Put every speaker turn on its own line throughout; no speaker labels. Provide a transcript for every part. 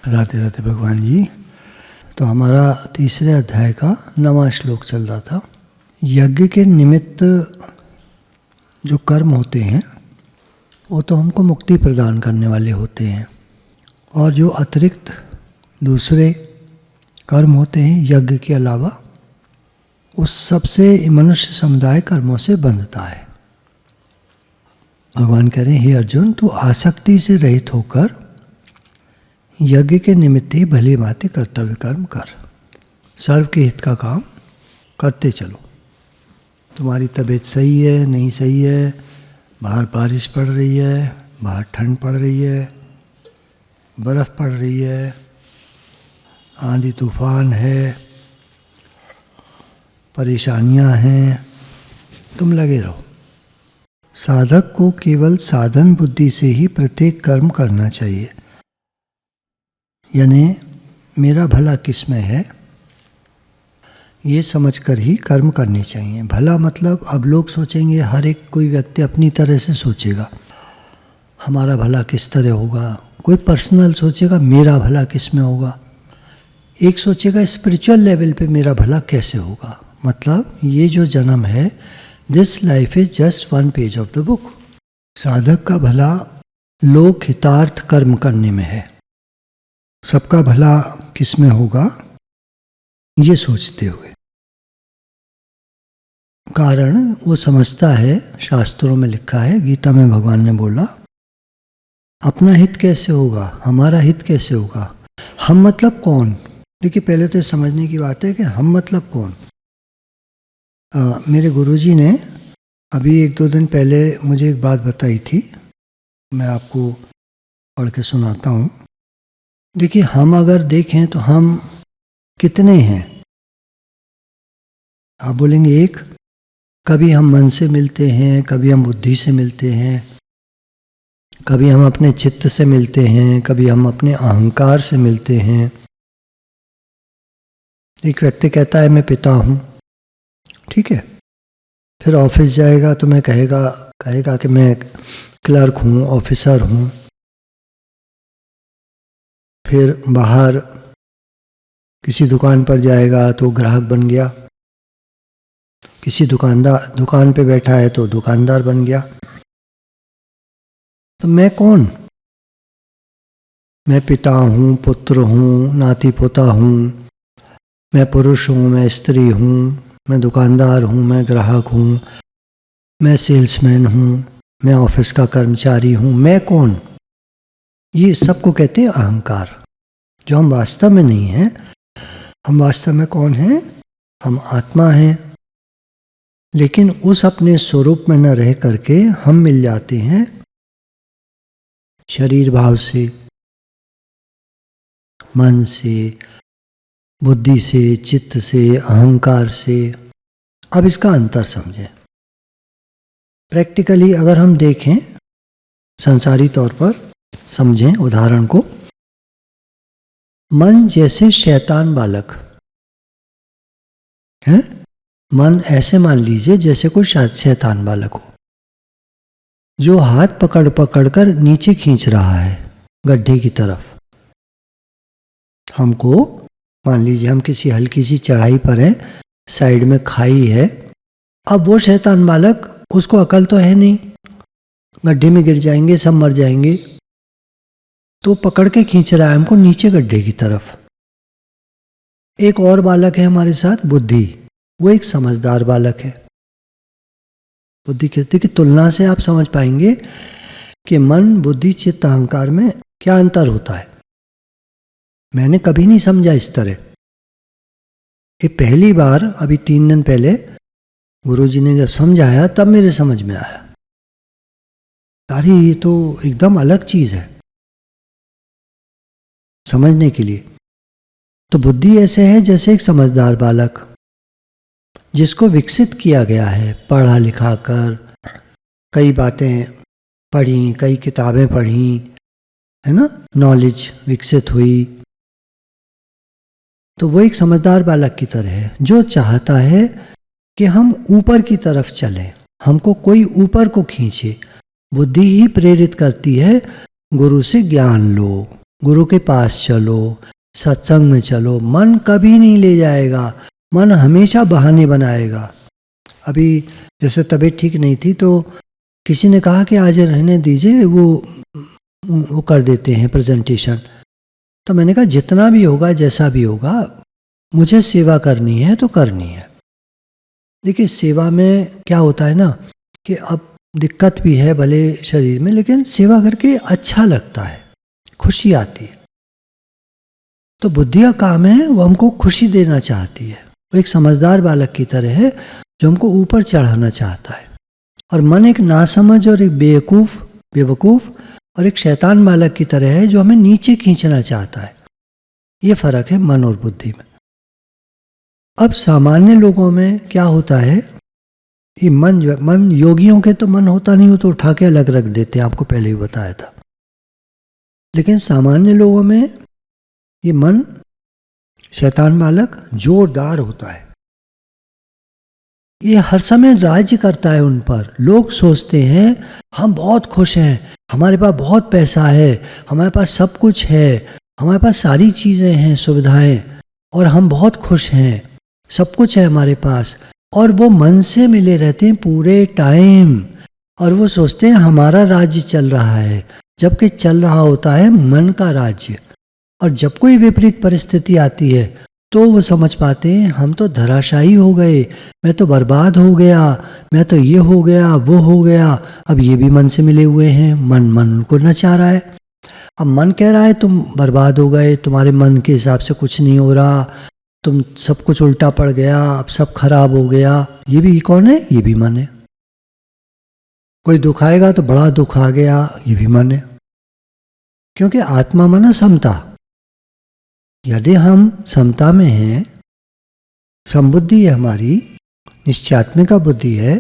राधे राधे भगवान जी। तो हमारा तीसरे अध्याय का 9वां श्लोक चल रहा था। यज्ञ के निमित्त जो कर्म होते हैं वो तो हमको मुक्ति प्रदान करने वाले होते हैं, और जो अतिरिक्त दूसरे कर्म होते हैं यज्ञ के अलावा, उस सबसे मनुष्य समुदाय कर्मों से बंधता है। भगवान कह रहे हैं, हे अर्जुन, तू आसक्ति से रहित होकर यज्ञ के निमित्त ही भली भांति कर्तव्य कर्म कर, सर्व के हित का काम करते चलो। तुम्हारी तबीयत सही है नहीं सही है, बाहर बारिश पड़ रही है, बाहर ठंड पड़ रही है, बर्फ़ पड़ रही है, आंधी तूफान है, परेशानियां हैं, तुम लगे रहो। साधक को केवल साधन बुद्धि से ही प्रत्येक कर्म करना चाहिए। यानी मेरा भला किस में है ये समझकर ही कर्म करने चाहिए। भला मतलब अब लोग सोचेंगे, हर एक कोई व्यक्ति अपनी तरह से सोचेगा हमारा भला किस तरह होगा, कोई पर्सनल सोचेगा मेरा भला किस में होगा, एक सोचेगा स्पिरिचुअल लेवल पे मेरा भला कैसे होगा। मतलब ये जो जन्म है, this life is just one page of the book. साधक का भला लोक हितार्थ कर्म करने में है, सबका भला किस में होगा ये सोचते हुए। कारण वो समझता है, शास्त्रों में लिखा है, गीता में भगवान ने बोला, अपना हित कैसे होगा, हमारा हित कैसे होगा। हम मतलब कौन? देखिए, पहले तो समझने की बात है कि हम मतलब कौन। मेरे गुरुजी ने अभी 1-2 दिन पहले मुझे एक बात बताई थी, मैं आपको पढ़ के सुनाता हूँ। देखिए, हम अगर देखें तो हम कितने हैं? आप बोलेंगे एक। कभी हम मन से मिलते हैं, कभी हम बुद्धि से मिलते हैं, कभी हम अपने चित्त से मिलते हैं, कभी हम अपने अहंकार से मिलते हैं। एक व्यक्ति कहता है मैं पिता हूँ, ठीक है, फिर ऑफिस जाएगा तो मैं कहेगा कि मैं क्लर्क हूँ, ऑफिसर हूँ। फिर बाहर किसी दुकान पर जाएगा तो ग्राहक बन गया, किसी दुकान पे बैठा है तो दुकानदार बन गया। तो मैं कौन? मैं पिता हूँ, पुत्र हूँ, नाती पोता हूँ, मैं पुरुष हूँ, मैं स्त्री हूँ, मैं दुकानदार हूँ, मैं ग्राहक हूँ, मैं सेल्समैन हूँ, मैं ऑफिस का कर्मचारी हूँ। मैं कौन? ये सबको कहते हैं अहंकार, जो हम वास्तव में नहीं हैं। हम वास्तव में कौन हैं? हम आत्मा हैं। लेकिन उस अपने स्वरूप में न रह करके हम मिल जाते हैं शरीर भाव से, मन से, बुद्धि से, चित्त से, अहंकार से। अब इसका अंतर समझें। प्रैक्टिकली अगर हम देखें, संसारी तौर पर समझें उदाहरण को, मन जैसे शैतान बालक है। मन ऐसे मान लीजिए जैसे कोई शैतान बालक हो, जो हाथ पकड़ पकड़ कर नीचे खींच रहा है गड्ढे की तरफ। हमको मान लीजिए हम किसी हल्की सी चढ़ाई पर हैं, साइड में खाई है। अब वो शैतान बालक, उसको अकल तो है नहीं, गड्ढे में गिर जाएंगे, सब मर जाएंगे, तो पकड़ के खींच रहा है हमको नीचे गड्ढे की तरफ। एक और बालक है हमारे साथ, बुद्धि। वो एक समझदार बालक है। बुद्धि की तुलना से आप समझ पाएंगे कि मन, बुद्धि, चित्त, अहंकार में क्या अंतर होता है। मैंने कभी नहीं समझा इस तरह। ये पहली बार अभी 3 दिन पहले गुरुजी ने जब समझाया तब मेरे समझ में आया, अरे ये तो एकदम अलग चीज है समझने के लिए। तो बुद्धि ऐसे है जैसे एक समझदार बालक, जिसको विकसित किया गया है पढ़ा लिखा कर, कई बातें पढ़ी, कई किताबें पढ़ी, है ना, नॉलेज विकसित हुई। तो वो एक समझदार बालक की तरह है, जो चाहता है कि हम ऊपर की तरफ चलें, हमको कोई ऊपर को खींचे। बुद्धि ही प्रेरित करती है, गुरु से ज्ञान लो, गुरु के पास चलो, सत्संग में चलो, मन कभी नहीं ले जाएगा, मन हमेशा बहाने बनाएगा। अभी जैसे तबीयत ठीक नहीं थी तो किसी ने कहा कि आज रहने दीजिए, वो कर देते हैं प्रेजेंटेशन। तो मैंने कहा जितना भी होगा, जैसा भी होगा, मुझे सेवा करनी है तो करनी है। देखिए सेवा में क्या होता है ना कि अब दिक्कत भी है भले शरीर में, लेकिन सेवा करके अच्छा लगता है, खुशी आती है। तो बुद्धि का काम है, वो हमको खुशी देना चाहती है। वो एक समझदार बालक की तरह है जो हमको ऊपर चढ़ाना चाहता है, और मन एक नासमझ और एक बेवकूफ और एक शैतान बालक की तरह है जो हमें नीचे खींचना चाहता है। ये फर्क है मन और बुद्धि में। अब सामान्य लोगों में क्या होता है, ये मन योगियों के तो मन होता नहीं, हो तो उठा के अलग रख देते हैं, आपको पहले ही बताया था। लेकिन सामान्य लोगों में ये मन शैतान बालक जोरदार होता है। ये हर समय राज्य करता है उन पर। लोग सोचते हैं हम बहुत खुश हैं, हमारे पास बहुत पैसा है, हमारे पास सब कुछ है, हमारे पास सारी चीज़ें हैं, सुविधाएं, और हम बहुत खुश हैं, सब कुछ है हमारे पास। और वो मन से मिले रहते हैं पूरे टाइम, और वो सोचते हैं हमारा राज्य चल रहा है, जबकि चल रहा होता है मन का राज्य। और जब कोई विपरीत परिस्थिति आती है तो वो समझ पाते हैं हम तो धराशायी हो गए, मैं तो बर्बाद हो गया, मैं तो ये हो गया, वो हो गया। अब ये भी मन से मिले हुए हैं, मन को नचा रहा है। अब मन कह रहा है तुम बर्बाद हो गए, तुम्हारे मन के हिसाब से कुछ नहीं हो रहा, तुम सब कुछ उल्टा पड़ गया, अब सब खराब हो गया। ये भी कौन है? ये भी मन है। कोई दुख आएगा तो बड़ा दुख आ गया, ये भी मन है। क्योंकि आत्मा माना समता। यदि हम समता में हैं, समबुद्धि है हमारी, निश्चयात्मिका बुद्धि है,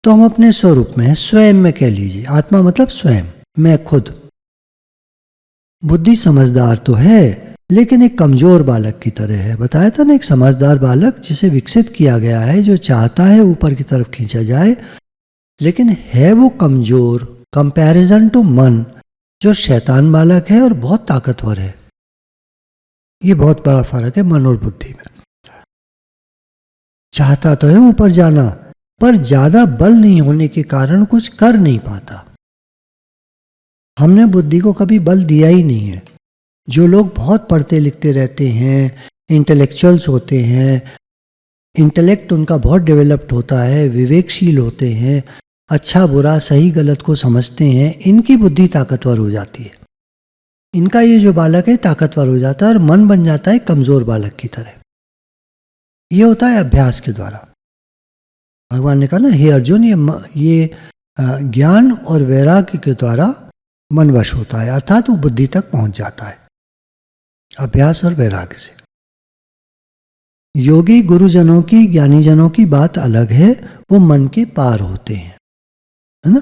तो हम अपने स्वरूप में हैं, स्वयं में कह लीजिए। आत्मा मतलब स्वयं, मैं खुद। बुद्धि समझदार तो है, लेकिन एक कमजोर बालक की तरह है। बताया था ना, एक समझदार बालक जिसे विकसित किया गया है, जो चाहता है ऊपर की तरफ खींचा जाए, लेकिन है वो कमजोर कंपैरिजन टू मन, जो शैतान बालक है और बहुत ताकतवर है। ये बहुत बड़ा फर्क है मन और बुद्धि में। चाहता तो है ऊपर जाना, पर ज्यादा बल नहीं होने के कारण कुछ कर नहीं पाता। हमने बुद्धि को कभी बल दिया ही नहीं है। जो लोग बहुत पढ़ते लिखते रहते हैं, इंटेलेक्चुअल्स होते हैं, इंटेलेक्ट उनका बहुत डेवलप्ड होता है, विवेकशील होते हैं, अच्छा बुरा सही गलत को समझते हैं, इनकी बुद्धि ताकतवर हो जाती है। इनका ये जो बालक है ताकतवर हो जाता है और मन बन जाता है कमजोर बालक की तरह। ये होता है अभ्यास के द्वारा। भगवान ने कहा ना, हे अर्जुन, ये ज्ञान और वैराग्य के द्वारा मन वश होता है, अर्थात वो बुद्धि तक पहुंच जाता है अभ्यास और वैराग्य से। योगी गुरुजनों की, ज्ञानीजनों की बात अलग है, वो मन के पार होते हैं, है ना।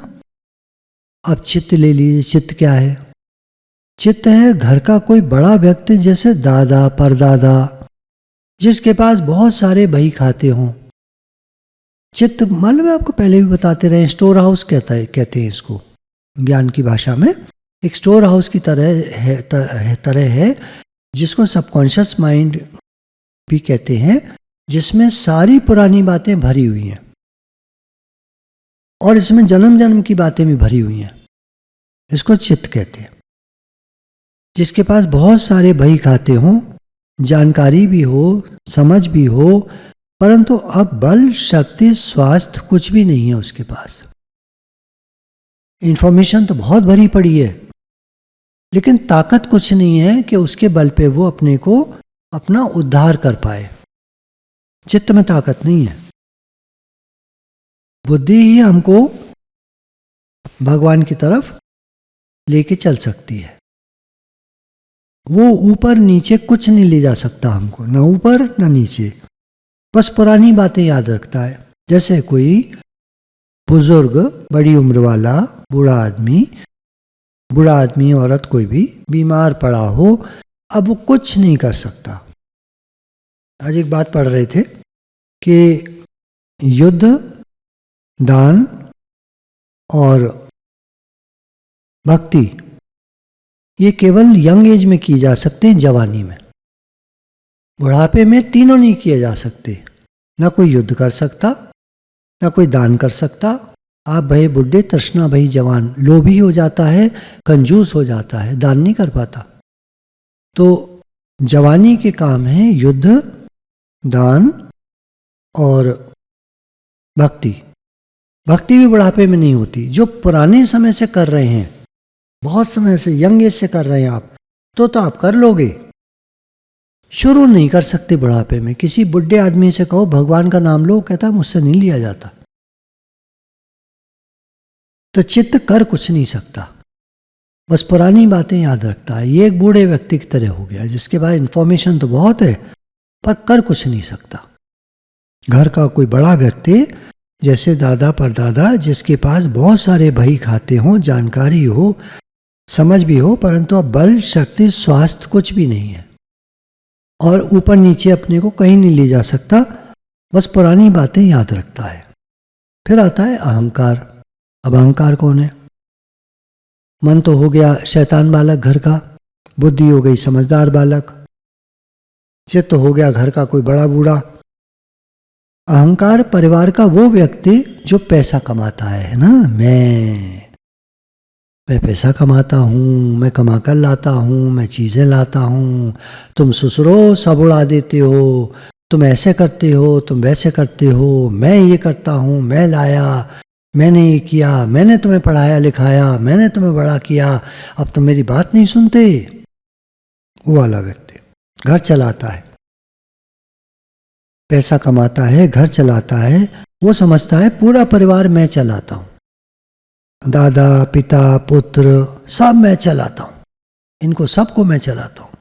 अब चित्त ले लीजिए। चित्त क्या है? चित्त है घर का कोई बड़ा व्यक्ति, जैसे दादा परदादा, जिसके पास बहुत सारे बही खाते हों। चित्त मालूम है आपको, पहले भी बताते रहे, स्टोर हाउस कहते हैं इसको ज्ञान की भाषा में। एक स्टोर हाउस की तरह है जिसको सबकॉन्शियस माइंड भी कहते हैं, जिसमें सारी पुरानी बातें भरी हुई हैं और इसमें जन्म जन्म की बातें भी भरी हुई हैं। इसको चित्त कहते हैं। जिसके पास बहुत सारे बही खाते हों, जानकारी भी हो, समझ भी हो, परंतु अब बल शक्ति स्वास्थ्य कुछ भी नहीं है उसके पास। इंफॉर्मेशन तो बहुत भरी पड़ी है, लेकिन ताकत कुछ नहीं है कि उसके बल पे वो अपने को अपना उद्धार कर पाए। चित्त में ताकत नहीं है। बुद्धि ही हमको भगवान की तरफ लेके चल सकती है। वो ऊपर नीचे कुछ नहीं ले जा सकता हमको, ना ऊपर ना नीचे, बस पुरानी बातें याद रखता है। जैसे कोई बुजुर्ग, बड़ी उम्र वाला बूढ़ा आदमी औरत कोई भी बीमार पड़ा हो, अब वो कुछ नहीं कर सकता। आज एक बात पढ़ रहे थे कि युद्ध, दान और भक्ति, ये केवल यंग एज में किए जा सकते हैं, जवानी में। बुढ़ापे में तीनों नहीं किए जा सकते। ना कोई युद्ध कर सकता, ना कोई दान कर सकता। आप भय बुढ़े, तृष्णा भई जवान। लोभी हो जाता है, कंजूस हो जाता है, दान नहीं कर पाता। तो जवानी के काम है युद्ध, दान और भक्ति। भक्ति भी बुढ़ापे में नहीं होती। जो पुराने समय से कर रहे हैं, बहुत समय से, यंग एज से कर रहे हैं आप, तो आप कर लोगे। शुरू नहीं कर सकते बुढ़ापे में। किसी बुढ़े आदमी से कहो भगवान का नाम लो, कहता मुझसे नहीं लिया जाता। तो चित्त कर कुछ नहीं सकता, बस पुरानी बातें याद रखता है। ये एक बूढ़े व्यक्ति की तरह हो गया, जिसके पास इंफॉर्मेशन तो बहुत है पर कर कुछ नहीं सकता। घर का कोई बड़ा व्यक्ति, जैसे दादा परदादा, जिसके पास बहुत सारे बही खाते हों, जानकारी हो, समझ भी हो, परंतु अब बल, शक्ति, स्वास्थ्य कुछ भी नहीं है और ऊपर नीचे अपने को कहीं नहीं ले जा सकता, बस पुरानी बातें याद रखता है। फिर आता है अहंकार। अब अहंकार कौन है? मन तो हो गया शैतान बालक घर का, बुद्धि हो गई समझदार बालक, चित्त हो गया घर का कोई बड़ा बूढ़ा। अहंकार परिवार का वो व्यक्ति जो पैसा कमाता है ना। मैं पैसा कमाता हूँ, मैं कमा कर लाता हूँ, मैं चीज़ें लाता हूँ, तुम ससुरो सब उड़ा देते हो, तुम ऐसे करते हो, तुम वैसे करते हो, मैं ये करता हूँ, मैं लाया, मैंने ये किया, मैंने तुम्हें पढ़ाया लिखाया, मैंने तुम्हें बड़ा किया, अब तुम मेरी बात नहीं सुनते। वो वाला व्यक्ति घर चलाता है, पैसा कमाता है, घर चलाता है, वो समझता है पूरा परिवार मैं चलाता हूँ, दादा पिता पुत्र सब मैं चलाता हूँ, इनको सबको मैं चलाता हूँ।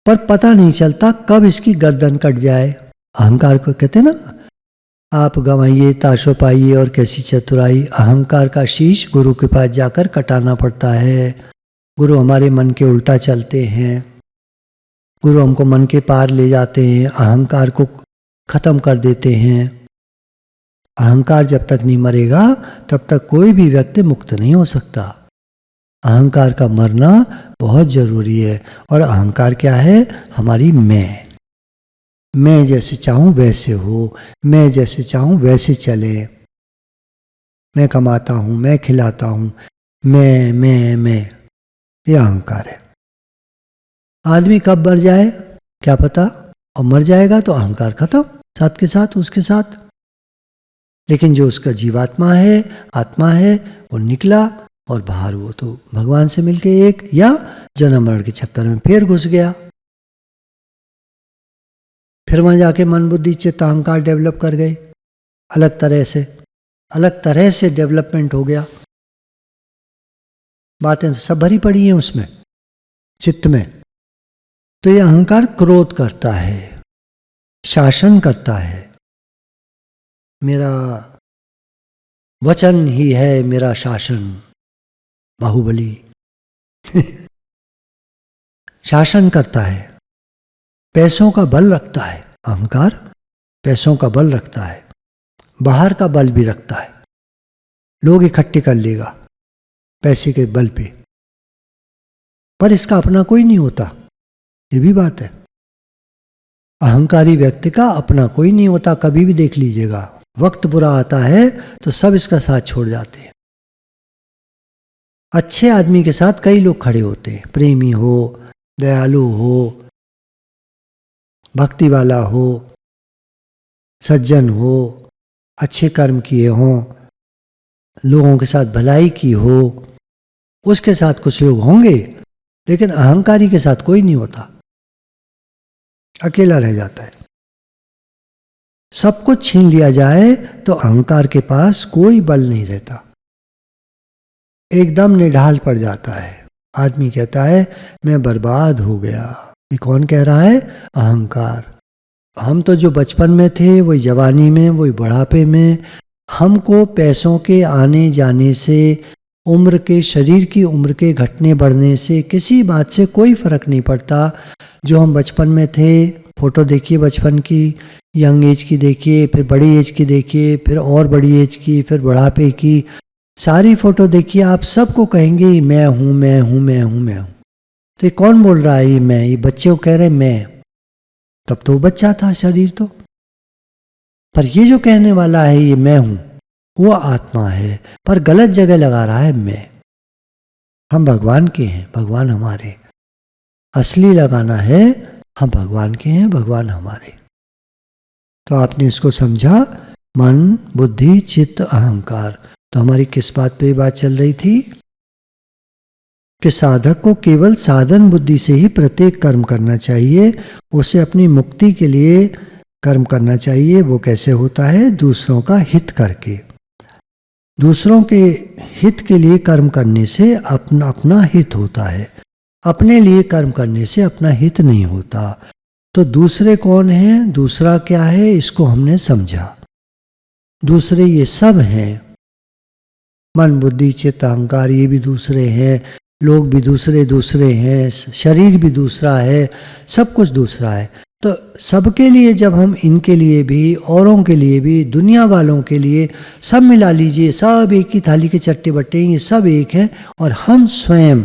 पर पता नहीं चलता कब इसकी गर्दन कट जाए। अहंकार को कहते ना, आप गंवाइए ताशो पाइए और कैसी चतुराई। अहंकार का शीश गुरु के पास जाकर कटाना पड़ता है। गुरु हमारे मन के उल्टा चलते हैं, गुरु हमको मन के पार ले जाते हैं, अहंकार को खत्म कर देते हैं। अहंकार जब तक नहीं मरेगा तब तक कोई भी व्यक्ति मुक्त नहीं हो सकता। अहंकार का मरना बहुत जरूरी है। और अहंकार क्या है? हमारी मैं जैसे चाहूं वैसे हो, मैं जैसे चाहूं वैसे चले, मैं कमाता हूं, मैं खिलाता हूं, मैं, ये अहंकार है। आदमी कब मर जाए क्या पता, और मर जाएगा तो अहंकार खत्म साथ के साथ उसके साथ। लेकिन जो उसका जीवात्मा है, आत्मा है, वो निकला और बाहर वो तो भगवान से मिलके एक, या जन्म मरण के चक्कर में फिर घुस गया। फिर वहां जाके मन बुद्धि चित्त अहंकार डेवलप कर गए, अलग तरह से डेवलपमेंट हो गया। बातें तो सब भरी पड़ी हैं उसमें, चित्त में। तो ये अहंकार क्रोध करता है, शासन करता है। मेरा वचन ही है मेरा शासन, बाहुबली शासन करता है। पैसों का बल रखता है अहंकार, पैसों का बल रखता है, बाहर का बल भी रखता है। लोग इकट्ठे कर लेगा पैसे के बल पे, पर इसका अपना कोई नहीं होता, ये भी बात है। अहंकारी व्यक्ति का अपना कोई नहीं होता, कभी भी देख लीजिएगा। वक्त बुरा आता है तो सब इसका साथ छोड़ जाते हैं। अच्छे आदमी के साथ कई लोग खड़े होते हैं, प्रेमी हो, दयालु हो, भक्ति वाला हो, सज्जन हो, अच्छे कर्म किए हों, लोगों के साथ भलाई की हो, उसके साथ कुछ लोग होंगे। लेकिन अहंकारी के साथ कोई नहीं होता, अकेला रह जाता है। सब कुछ छीन लिया जाए तो अहंकार के पास कोई बल नहीं रहता, एकदम निढाल पड़ जाता है। आदमी कहता है मैं बर्बाद हो गया। ये कौन कह रहा है? अहंकार। हम तो जो बचपन में थे, वही जवानी में, वही बुढ़ापे में, हमको पैसों के आने जाने से, उम्र के, शरीर की उम्र के घटने बढ़ने से किसी बात से कोई फर्क नहीं पड़ता। जो हम बचपन में थे, फोटो देखिए बचपन की, यंग एज की देखिए, फिर बड़ी एज की देखिए, फिर और बड़ी एज की, फिर बुढ़ापे की, सारी फोटो देखिए, आप सबको कहेंगे मैं हूँ मैं हूँ मैं हूँ मैं हूँ। तो ये कौन बोल रहा है? ये मैं, ये बच्चे को कह रहे मैं, तब तो वो बच्चा था शरीर तो। पर ये जो कहने वाला है ये मैं हूं, वो आत्मा है, पर गलत जगह लगा रहा है मैं। हम भगवान के हैं, भगवान हमारे। असली लगाना है हम भगवान के हैं, भगवान हमारे। तो आपने इसको समझा, मन बुद्धि चित्त अहंकार। तो हमारी किस बात पे बात चल रही थी? कि साधक को केवल साधन बुद्धि से ही प्रत्येक कर्म करना चाहिए, उसे अपनी मुक्ति के लिए कर्म करना चाहिए। वो कैसे होता है? दूसरों का हित करके। दूसरों के हित के लिए कर्म करने से अपना अपना हित होता है, अपने लिए कर्म करने से अपना हित नहीं होता। तो दूसरे कौन है? दूसरा क्या है? इसको हमने समझा। दूसरे ये सब हैं, मन बुद्धि चित्त अहंकार, ये भी दूसरे हैं, लोग भी दूसरे दूसरे हैं, शरीर भी दूसरा है, सब कुछ दूसरा है। तो सबके लिए जब हम इनके लिए भी, औरों के लिए भी, दुनिया वालों के लिए, सब मिला लीजिए, सब एक ही थाली के चट्टे बट्टे, ये सब एक हैं। और हम स्वयं,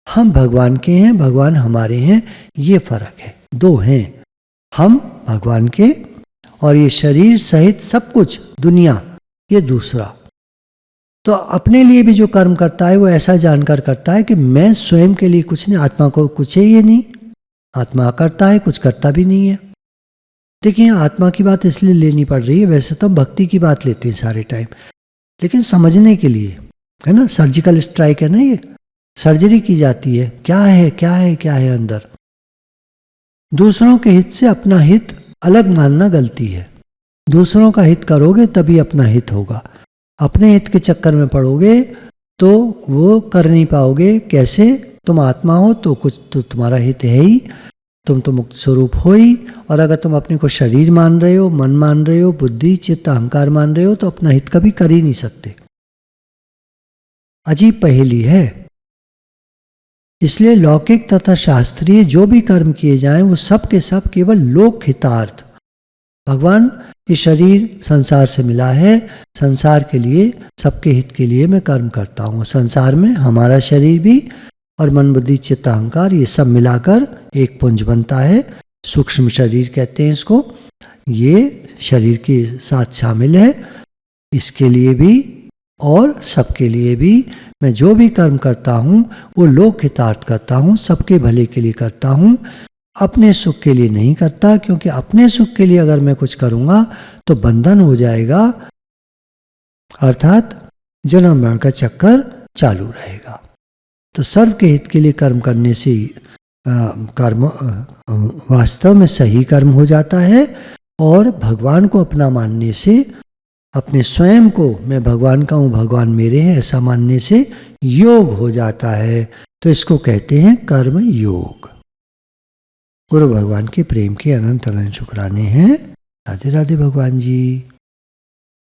हम भगवान के हैं, भगवान हमारे हैं, ये फर्क है। दो हैं, हम भगवान के, और ये शरीर सहित सब कुछ दुनिया, ये दूसरा। तो अपने लिए भी जो कर्म करता है वो ऐसा जानकर करता है कि मैं स्वयं के लिए कुछ नहीं, आत्मा को कुछ है ये नहीं, आत्मा करता है, कुछ करता भी नहीं है। देखिए आत्मा की बात इसलिए लेनी पड़ रही है, वैसे तो हम भक्ति की बात लेते हैं सारे टाइम, लेकिन समझने के लिए, है ना, सर्जिकल स्ट्राइक है ना, ये सर्जरी की जाती है, क्या है क्या है क्या है अंदर। दूसरों के हित से अपना हित अलग मानना गलती है। दूसरों का हित करोगे तभी अपना हित होगा, अपने हित के चक्कर में पड़ोगे तो वो कर नहीं पाओगे। कैसे? तुम आत्मा हो तो कुछ तो तुम्हारा हित है ही, तुम तो मुक्त स्वरूप हो ही। और अगर तुम अपने को शरीर मान रहे हो, मन मान रहे हो, बुद्धि चित्त अहंकार मान रहे हो, तो अपना हित कभी कर ही नहीं सकते। अजीब पहेली है। इसलिए लौकिक तथा शास्त्रीय जो भी कर्म किए जाएं वो सब के सब केवल लोक हितार्थ। भगवान ये शरीर संसार से मिला है, संसार के लिए, सबके हित के लिए मैं कर्म करता हूँ। संसार में हमारा शरीर भी और मन बुद्धि चित्त अहंकार ये सब मिलाकर एक पुंज बनता है, सूक्ष्म शरीर कहते हैं इसको। ये शरीर के साथ शामिल है, इसके लिए भी और सबके लिए भी मैं जो भी कर्म करता हूँ वो लोक हितार्थ करता हूँ, सबके भले के लिए करता हूँ, अपने सुख के लिए नहीं करता। क्योंकि अपने सुख के लिए अगर मैं कुछ करूँगा तो बंधन हो जाएगा, अर्थात जन्म मरण का चक्कर चालू रहेगा। तो सर्व के हित के लिए कर्म करने से कर्म वास्तव में सही कर्म हो जाता है, और भगवान को अपना मानने से, अपने स्वयं को मैं भगवान का हूँ, भगवान मेरे हैं, ऐसा मानने से योग हो जाता है। तो इसको कहते हैं कर्म योग। गुरु भगवान के प्रेम के अनंत अनंत शुक्राने हैं। राधे राधे भगवान जी।